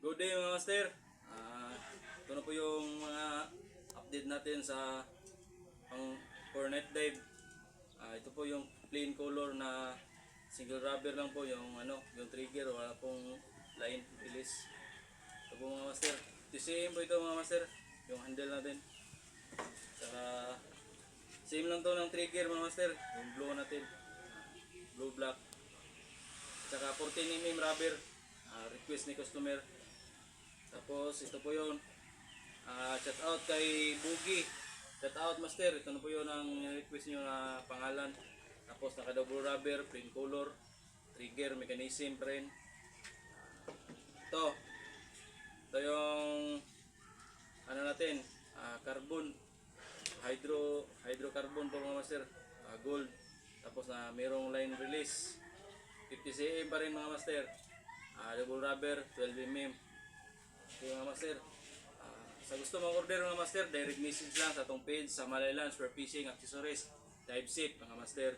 Good day mga master. Ito na po yung mga update natin sa pang for net dive. Ito po yung plain color na single rubber lang po yung yung trigger, wala pong line release. Ito po mga master. TCM po ito mga master, yung handle natin. Saka same lang to ng trigger mga master, yung blue natin. Blue black. Saka 14mm rubber. Request ni customer. Tapos ito po yun, shout out kay Boogie. Shout out master, ito na po yun ang request nyo na pangalan. Tapos naka double rubber, plain color, trigger, mechanism pa rin. Ito yung natin, carbon, hydrocarbon po mga master, gold. Tapos na mayroong line release, 50 cm pa rin mga master. Double rubber, 12mm. Okay mga master, sa gusto mong order mga master, direct message lang sa atong page sa Malayland Spare Fishing Accessories Dive Safe mga master.